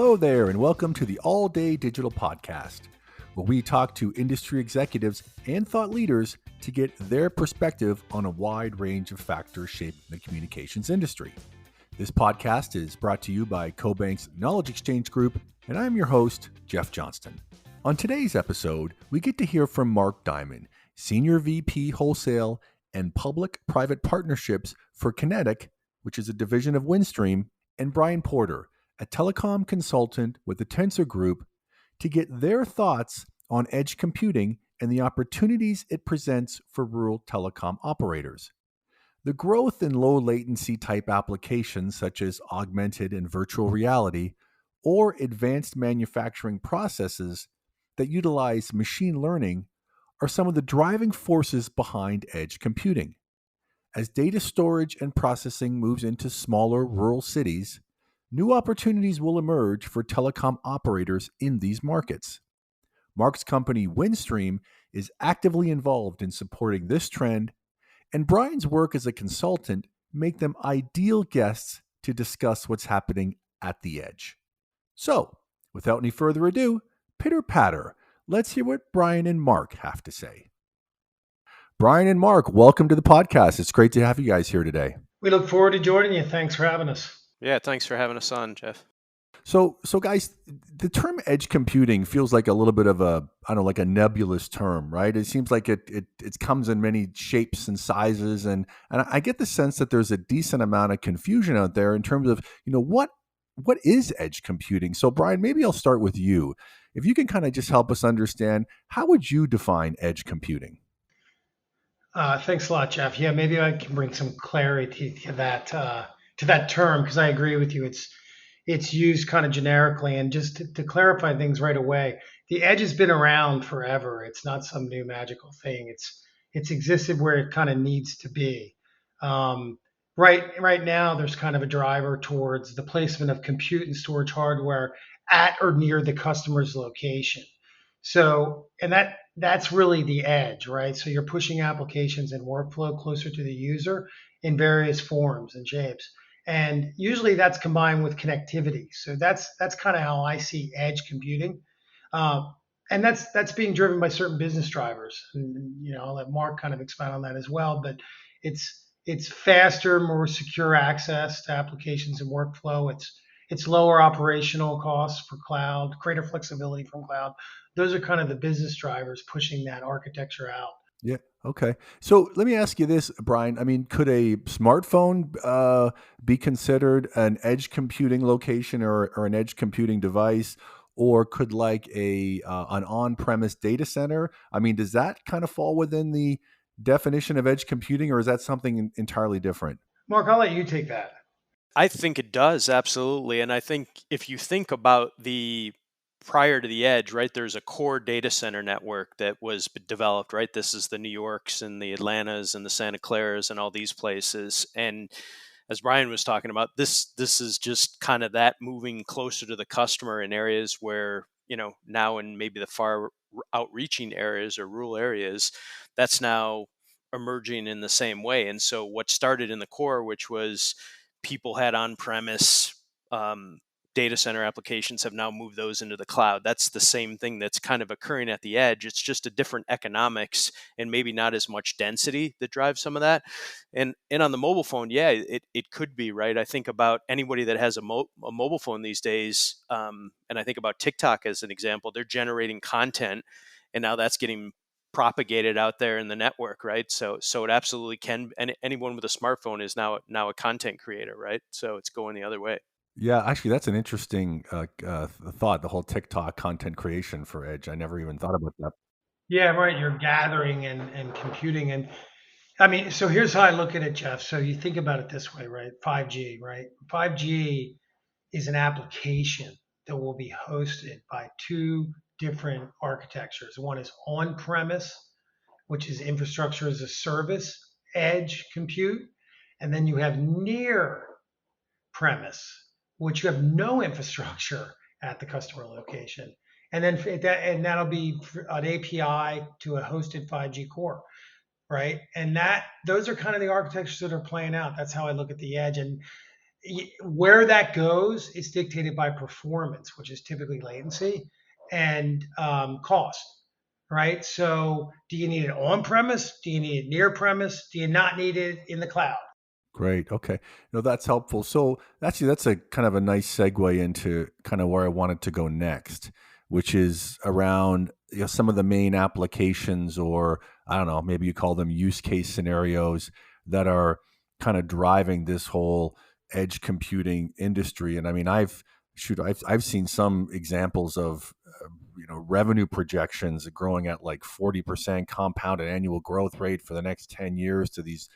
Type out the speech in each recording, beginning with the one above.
Hello there, and welcome to the All Day Digital Podcast, where we talk to industry executives and thought leaders to get their perspective on a wide range of factors shaping the communications industry. This podcast is brought to you by CoBank's Knowledge Exchange Group, and I'm your host, Jeff Johnston. On today's episode, we get to hear from Marc Dyman, Senior VP Wholesale and Public-Private Partnerships for Kinetic, which is a division of Windstream, and Brian Porter, a telecom consultant with the Tensor Group, to get their thoughts on edge computing and the opportunities it presents for rural telecom operators. The growth in low latency type applications such as augmented and virtual reality or advanced manufacturing processes that utilize machine learning are some of the driving forces behind edge computing. As data storage and processing moves into smaller rural cities, new opportunities will emerge for telecom operators in these markets. Marc's company, Windstream, is actively involved in supporting this trend, and Brian's work as a consultant make them ideal guests to discuss what's happening at the edge. So, without any further ado, pitter-patter, let's hear what Brian and Marc have to say. Brian and Marc, welcome to the podcast. It's great to have you guys here today. We look forward to joining you. Thanks for having us. Yeah, thanks for having us on, Jeff. So guys, the term edge computing feels like a little bit of like a nebulous term, right? It seems like it comes in many shapes and sizes, and I get the sense that there's a decent amount of confusion out there in terms of, what is edge computing? So Brian, maybe I'll start with you. If you can kind of just help us understand, how would you define edge computing? Thanks a lot, Jeff. Yeah, maybe I can bring some clarity to that term, because I agree with you. It's used kind of generically, and just to clarify things right away, the edge has been around forever. It's not some new magical thing. It's existed where it kind of needs to be. Right now, there's kind of a driver towards the placement of compute and storage hardware at or near the customer's location. So, and that's really the edge, right? So you're pushing applications and workflow closer to the user in various forms and shapes. And usually that's combined with connectivity. So that's kind of how I see edge computing. And that's being driven by certain business drivers. And I'll let Marc kind of expand on that as well. But it's faster, more secure access to applications and workflow. It's lower operational costs for cloud, greater flexibility from cloud. Those are kind of the business drivers pushing that architecture out. Yeah. Okay. So let me ask you this, Brian. I mean, could a smartphone be considered an edge computing location or an edge computing device, or could like an on-premise data center? I mean, does that kind of fall within the definition of edge computing, or is that something entirely different? Marc, I'll let you take that. I think it does, absolutely. And I think if you think about prior to the edge, right, there's a core data center network that was developed, right? This is the New Yorks and the Atlantas and the Santa Claras and all these places. And as Brian was talking about, this is just kind of that moving closer to the customer in areas where, now in maybe the far outreaching areas or rural areas, that's now emerging in the same way. And so what started in the core, which was people had on-premise data center applications, have now moved those into the cloud. That's the same thing that's kind of occurring at the edge. It's just a different economics and maybe not as much density that drives some of that. And on the mobile phone, yeah, it could be, right? I think about anybody that has a mobile phone these days, and I think about TikTok as an example. They're generating content, and now that's getting propagated out there in the network, right? So it absolutely can. And anyone with a smartphone is now a content creator, right? So it's going the other way. Yeah, actually, that's an interesting thought, the whole TikTok content creation for edge. I never even thought about that. Yeah, right. You're gathering and computing. And I mean, so here's how I look at it, Jeff. So you think about it this way, right? 5G, right? 5G is an application that will be hosted by two different architectures. One is on-premise, which is infrastructure as a service, edge compute. And then you have near premise, which you have no infrastructure at the customer location. And then that'll be an API to a hosted 5G core, right? And those are kind of the architectures that are playing out. That's how I look at the edge. And Where that goes is dictated by performance, which is typically latency and cost, right? So, do you need it on premise? Do you need it near premise? Do you not need it in the cloud? Great. Okay. No, that's helpful. So actually, that's a kind of a nice segue into kind of where I wanted to go next, which is around some of the main applications, or I don't know, maybe you call them use case scenarios that are kind of driving this whole edge computing industry. And I mean, I've seen some examples of revenue projections growing at like 40% compounded annual growth rate for the next 10 years to these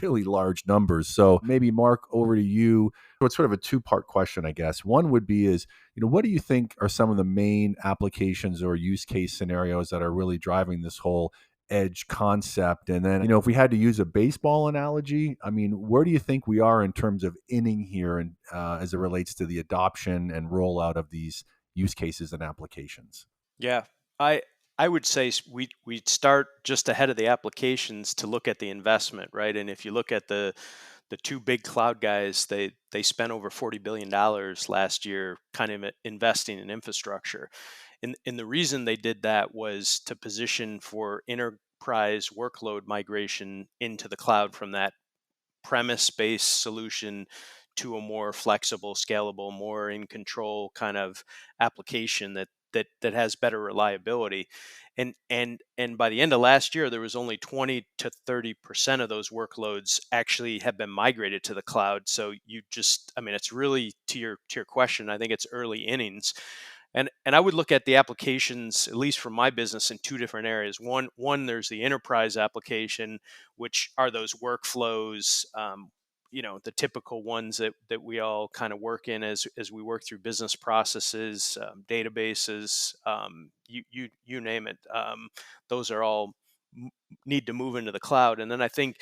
really large numbers. So maybe Mark, over to you. So it's sort of a two-part question, I guess. One would be is, what do you think are some of the main applications or use case scenarios that are really driving this whole edge concept? And then, if we had to use a baseball analogy, I mean, where do you think we are in terms of inning here, and as it relates to the adoption and rollout of these use cases and applications? Yeah, I I would say we'd start just ahead of the applications to look at the investment, right? And if you look at the two big cloud guys, they spent over $40 billion last year, kind of investing in infrastructure. And the reason they did that was to position for enterprise workload migration into the cloud from that premise-based solution to a more flexible, scalable, more in control kind of application that has better reliability. And by the end of last year, there was only 20 to 30% of those workloads actually have been migrated to the cloud. So I mean, it's really to your question. I think it's early innings. And I would look at the applications, at least for my business, in two different areas. One, there's the enterprise application, which are those workflows, the typical ones that we all kind of work in as we work through business processes, databases, you name it. Those are all need to move into the cloud. And then I think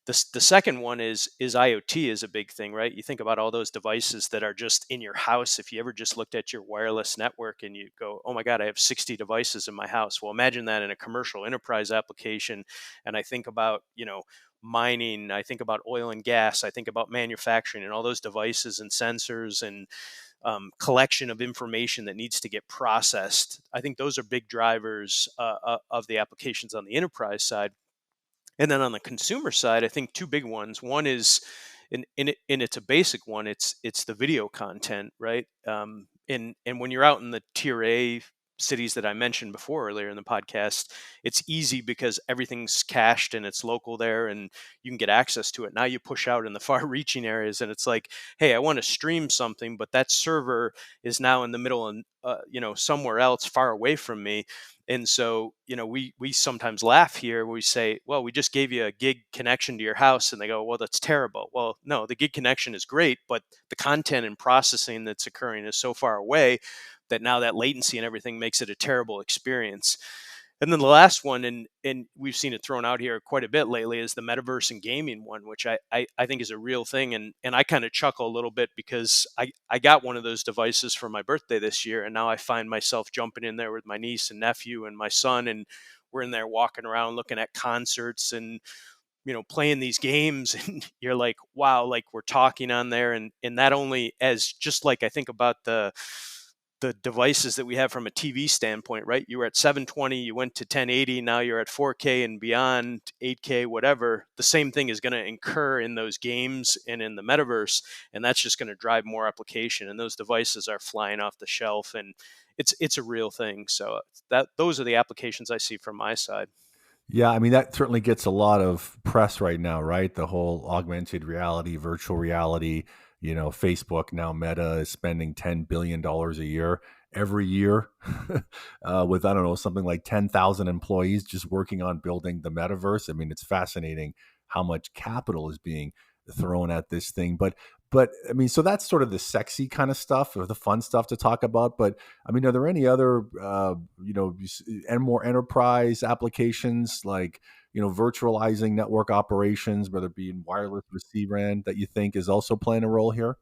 the second one is IoT is a big thing, right? You think about all those devices that are just in your house. If you ever just looked at your wireless network and you go, oh my God, I have 60 devices in my house. Well, imagine that in a commercial enterprise application. And I think about, mining, I think about oil and gas, I think about manufacturing and all those devices and sensors and collection of information that needs to get processed. I think those are big drivers of the applications on the enterprise side. And then on the consumer side, I think two big ones. One is, and it's a basic one. It's the video content, right? And when you're out in the tier A cities that I mentioned before earlier in the podcast, it's easy because everything's cached and it's local there, and you can get access to it. Now you push out in the far-reaching areas, and it's like, hey, I want to stream something, but that server is now in the middle and somewhere else far away from me. And so, we sometimes laugh here. We say, well, we just gave you a gig connection to your house. And they go, well, that's terrible. Well, no, the gig connection is great, but the content and processing that's occurring is so far away that now that latency and everything makes it a terrible experience. And then the last one, and we've seen it thrown out here quite a bit lately, is the metaverse and gaming one, which I think is a real thing. And I kind of chuckle a little bit because I got one of those devices for my birthday this year. And now I find myself jumping in there with my niece and nephew and my son. And we're in there walking around looking at concerts and, playing these games. And you're like, wow, like we're talking on there. And that only as just like I think about the devices that we have from a TV standpoint, right? You were at 720, you went to 1080, now you're at 4K and beyond, 8K, whatever. The same thing is going to incur in those games and in the metaverse, and that's just going to drive more application. And those devices are flying off the shelf, and it's a real thing. So those are the applications I see from my side. Yeah, I mean, that certainly gets a lot of press right now, right? The whole augmented reality, virtual reality. Facebook, now Meta, is spending $10 billion a year every year with, I don't know, something like 10,000 employees just working on building the metaverse. I mean, it's fascinating how much capital is being thrown at this thing. But I mean, so that's sort of the sexy kind of stuff, or the fun stuff to talk about. But I mean, are there any other, and more enterprise applications like, virtualizing network operations, whether it be in wireless or CRAN, that you think is also playing a role here?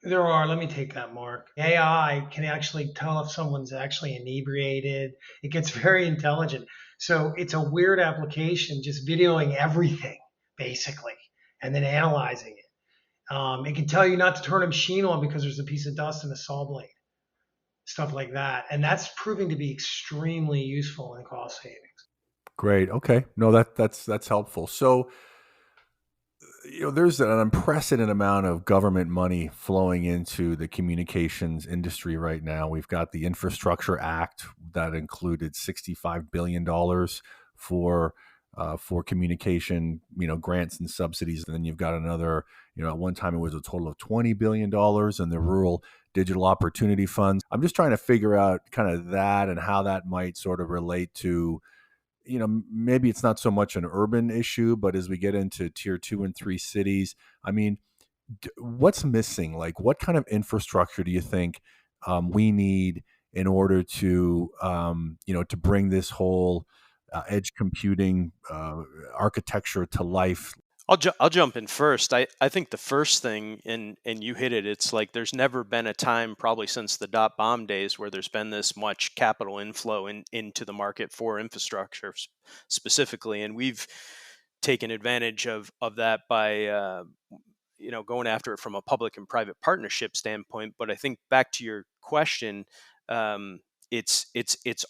There are. Let me take that, Mark. AI can actually tell if someone's actually inebriated. It gets very intelligent. So it's a weird application, just videoing everything, basically, and then analyzing it. It can tell you not to turn a machine on because there's a piece of dust in a saw blade, stuff like that. And that's proving to be extremely useful in cost savings. Great. Okay. No, that's helpful. So, there's an unprecedented amount of government money flowing into the communications industry right now. We've got the Infrastructure Act that included $65 billion for communication, grants and subsidies. And then you've got another, at one time it was a total of $20 billion in the Rural Digital Opportunity Funds. I'm just trying to figure out kind of that and how that might sort of relate to, maybe it's not so much an urban issue, but as we get into tier 2 and 3 cities, I mean, what's missing? Like, what kind of infrastructure do you think we need in order to, to bring this whole edge computing architecture to life? I'll jump in first. I think the first thing, and you hit it. It's like there's never been a time, probably since the dot bomb days, where there's been this much capital inflow into the market for infrastructure specifically, and we've taken advantage of that by going after it from a public and private partnership standpoint. But I think back to your question, um, it's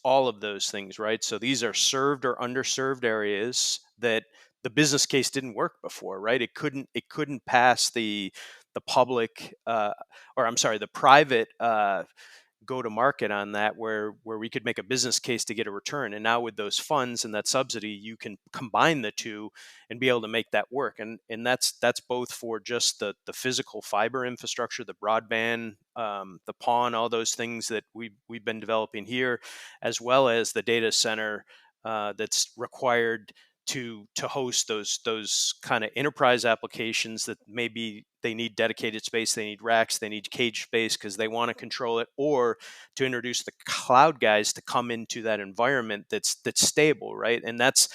all of those things, right? So these are served or underserved areas that the business case didn't work before, right? It couldn't pass the public, or I'm sorry, the private go to market on that, where we could make a business case to get a return. And now with those funds and that subsidy, you can combine the two and be able to make that work. And that's both for just the physical fiber infrastructure, the broadband, the PON, all those things that we've been developing here, as well as the data center that's required to host those kind of enterprise applications that maybe they need dedicated space, they need racks, they need cage space because they want to control it, or to introduce the cloud guys to come into that environment that's stable, right? And that's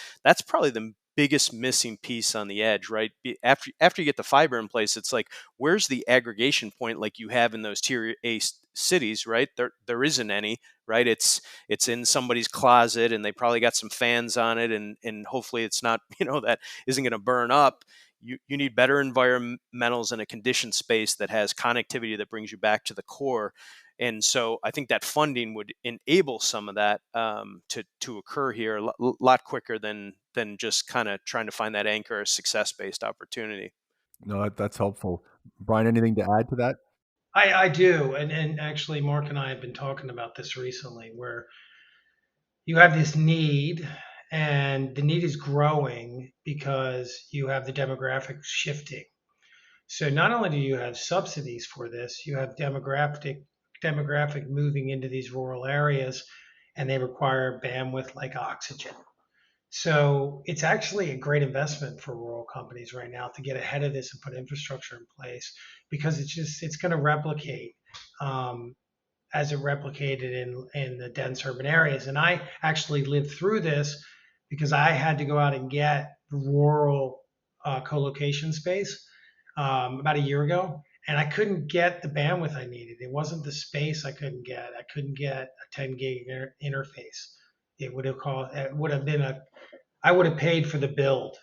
probably the biggest missing piece on the edge, right? After you get the fiber in place, it's like, where's the aggregation point like you have in those tier A cities, right? There isn't any, right? It's in somebody's closet, and they probably got some fans on it, and hopefully it's not, that isn't going to burn up. You need better environmentals and a conditioned space that has connectivity that brings you back to the core. And so I think that funding would enable some of that to occur here a lot quicker than just kind of trying to find that anchor or success based opportunity. No, that's helpful. Brian, anything to add to that? I do. And actually, Mark and I have been talking about this recently, where you have this need, and the need is growing because you have the demographics shifting. So not only do you have subsidies for this, you have demographic moving into these rural areas, and they require bandwidth like oxygen. So it's actually a great investment for rural companies right now to get ahead of this and put infrastructure in place, because it's going to replicate, um, as it replicated in the dense urban areas. And I actually lived through this because I had to go out and get rural co-location space about a year ago, and I couldn't get the bandwidth I needed. It wasn't the space I couldn't get. I couldn't get a 10 gig interface. It would have been I would have paid for the build.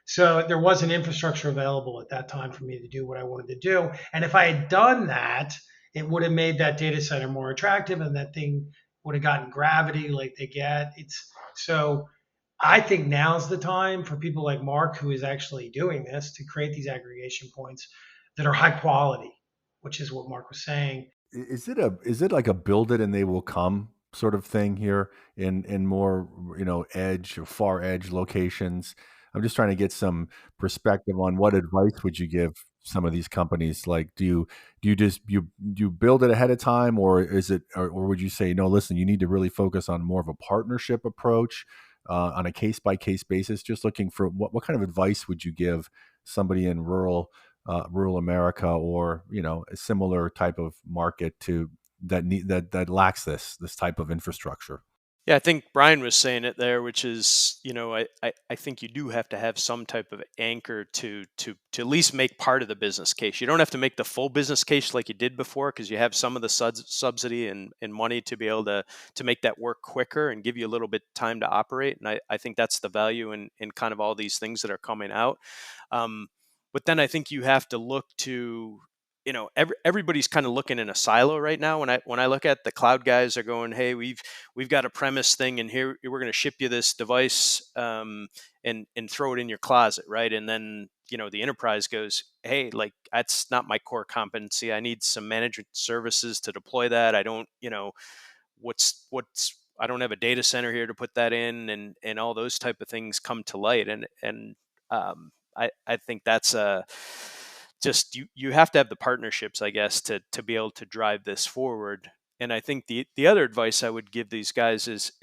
So there wasn't infrastructure available at that time for me to do what I wanted to do. And if I had done that, it would have made that data center more attractive, and that thing would have gotten gravity like they get. It's so I think now's the time for people like Mark, who is actually doing this, to create these aggregation points that are high quality, which is what Mark was saying. Is it like a build it and they will come sort of thing here in more, edge or far edge locations? I'm just trying to get some perspective on what advice would you give some of these companies. Like, do you build it ahead of time, or is it, or would you say, no, listen, you need to really focus on more of a partnership approach, on a case by case basis? Just looking for what kind of advice would you give somebody in rural America, or a similar type of market to that lacks this type of infrastructure. Yeah, I think Brian was saying it there, which is, I think you do have to have some type of anchor to at least make part of the business case. You don't have to make the full business case like you did before, because you have some of the subsidy and money to be able to make that work quicker and give you a little bit time to operate. And I think that's the value in kind of all these things that are coming out. Um, But then I think you have to look to, everybody's kind of looking in a silo right now. When I look at the cloud guys are going, hey, we've got a premise thing, and here we're going to ship you this device, and throw it in your closet, right? And then the enterprise goes, hey, like, that's not my core competency. I need some management services to deploy that. I don't, what's I don't have a data center here to put that in, and all those type of things come to light. And I think that's just you have to have the partnerships, I guess, to be able to drive this forward. And I think the other advice I would give these guys is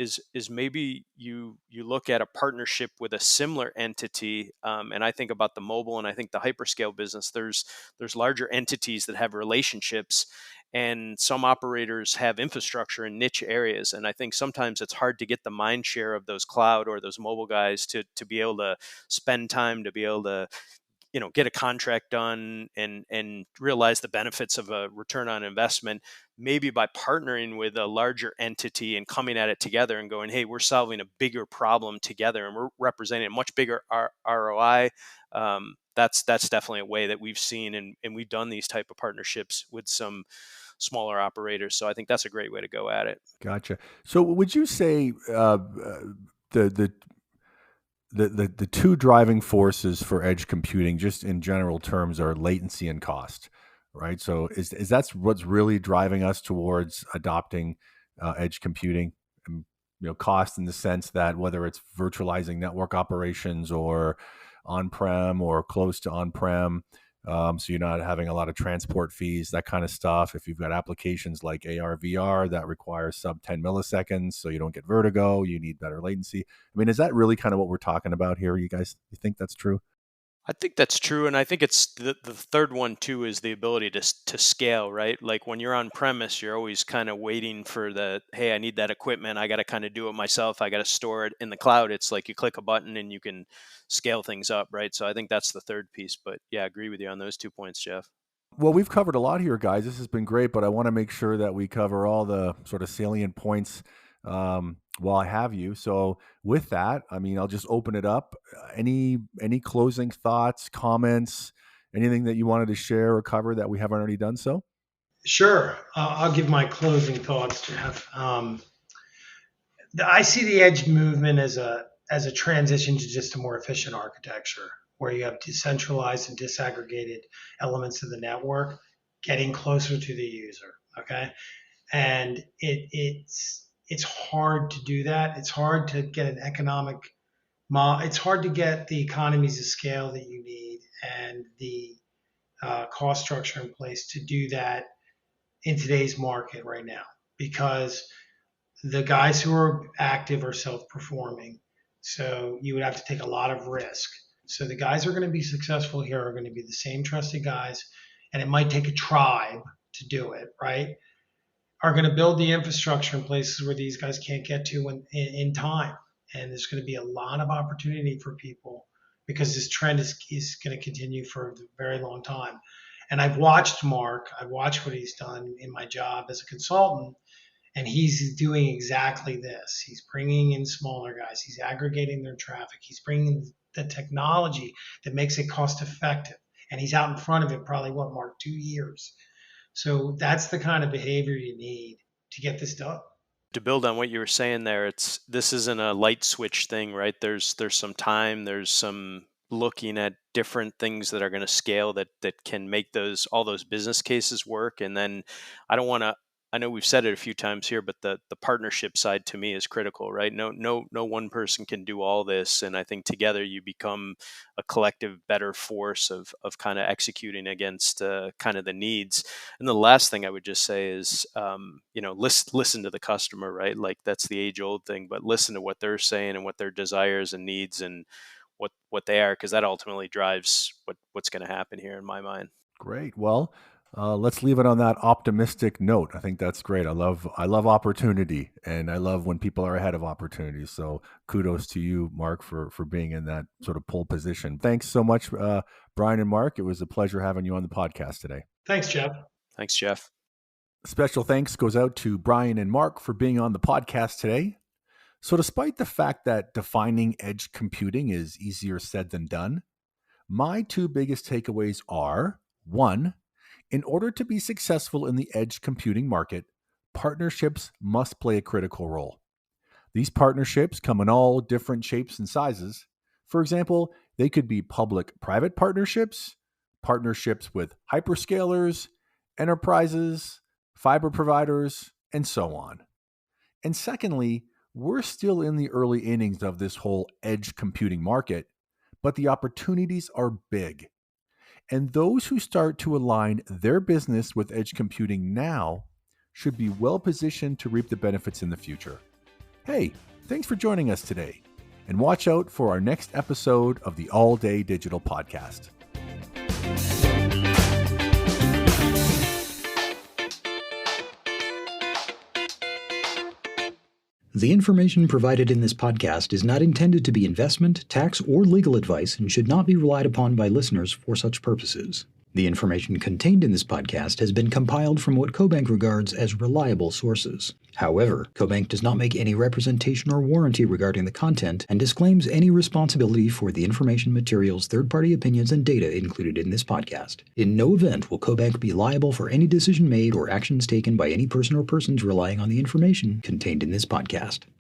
maybe you look at a partnership with a similar entity. And I think about the mobile, and I think the hyperscale business. There's larger entities that have relationships, and some operators have infrastructure in niche areas. And I think sometimes it's hard to get the mind share of those cloud or those mobile guys to be able to spend time to be able to get a contract done and realize the benefits of a return on investment, maybe by partnering with a larger entity and coming at it together and going, hey, we're solving a bigger problem together, and we're representing a much bigger ROI. That's definitely a way that we've seen, and we've done these type of partnerships with some smaller operators. So I think that's a great way to go at it. Gotcha. So would you say the the two driving forces for edge computing, just in general terms, are latency and cost, right? So is that's what's really driving us towards adopting edge computing? And, cost in the sense that whether it's virtualizing network operations or on-prem or close to on-prem, so you're not having a lot of transport fees, that kind of stuff. If you've got applications like AR, VR that require sub 10 milliseconds, so you don't get vertigo, you need better latency. I mean, is that really kind of what we're talking about here? You think that's true? I think that's true, and I think it's the third one too is the ability to scale, right? Like when you're on premise, you're always kind of waiting for hey, I need that equipment. I got to kind of do it myself. I got to store it in the cloud. It's like you click a button and you can scale things up, right? So I think that's the third piece. But yeah, I agree with you on those 2 points, Jeff. Well, we've covered a lot here, guys. This has been great, but I want to make sure that we cover all the sort of salient points while I have you. So, with that, I mean, I'll just open it up. Any closing thoughts, comments, anything that you wanted to share or cover that we haven't already done so? Sure. I'll give my closing thoughts, Jeff. I see the edge movement as a transition to just a more efficient architecture where you have decentralized and disaggregated elements of the network getting closer to the user. Okay, and it's hard to do that. It's hard to get an economic it's hard to get the economies of scale that you need and the cost structure in place to do that in today's market right now, because the guys who are active are self-performing. So you would have to take a lot of risk. So the guys who are going to be successful here are going to be the same trusted guys, and it might take a tribe to do it, right? Are going to build the infrastructure in places where these guys can't get to in time. And there's going to be a lot of opportunity for people because this trend is going to continue for a very long time. And I've watched Marc, I've watched what he's done in my job as a consultant, and he's doing exactly this. He's bringing in smaller guys. He's aggregating their traffic. He's bringing the technology that makes it cost effective. And he's out in front of it probably, Marc, 2 years. So that's the kind of behavior you need to get this done. To build on what you were saying there, this isn't a light switch thing, right? There's some time, there's some looking at different things that are going to scale that can make all those business cases work. And then I know we've said it a few times here, but the partnership side to me is critical, right? No one person can do all this, and I think together you become a collective better force of kind of executing against kind of the needs. And the last thing I would just say is, listen to the customer, right? Like that's the age old thing, but listen to what they're saying and what their desires and needs and what they are, because that ultimately drives what's going to happen here in my mind. Great. Well, let's leave it on that optimistic note. I think that's great. I love opportunity, and I love when people are ahead of opportunity. So kudos to you, Marc, for being in that sort of pole position. Thanks so much, Brian and Marc. It was a pleasure having you on the podcast today. Thanks, Jeff. Thanks, Jeff. Special thanks goes out to Brian and Marc for being on the podcast today. So despite the fact that defining edge computing is easier said than done, My two biggest takeaways are: one, in order to be successful in the edge computing market, partnerships must play a critical role. These partnerships come in all different shapes and sizes. For example, they could be public-private partnerships, partnerships with hyperscalers, enterprises, fiber providers, and so on. And secondly, we're still in the early innings of this whole edge computing market, but the opportunities are big. And those who start to align their business with edge computing now should be well positioned to reap the benefits in the future. Hey, thanks for joining us today, and watch out for our next episode of the All Day Digital Podcast. The information provided in this podcast is not intended to be investment, tax, or legal advice and should not be relied upon by listeners for such purposes. The information contained in this podcast has been compiled from what CoBank regards as reliable sources. However, CoBank does not make any representation or warranty regarding the content and disclaims any responsibility for the information, materials, third-party opinions, and data included in this podcast. In no event will CoBank be liable for any decision made or actions taken by any person or persons relying on the information contained in this podcast.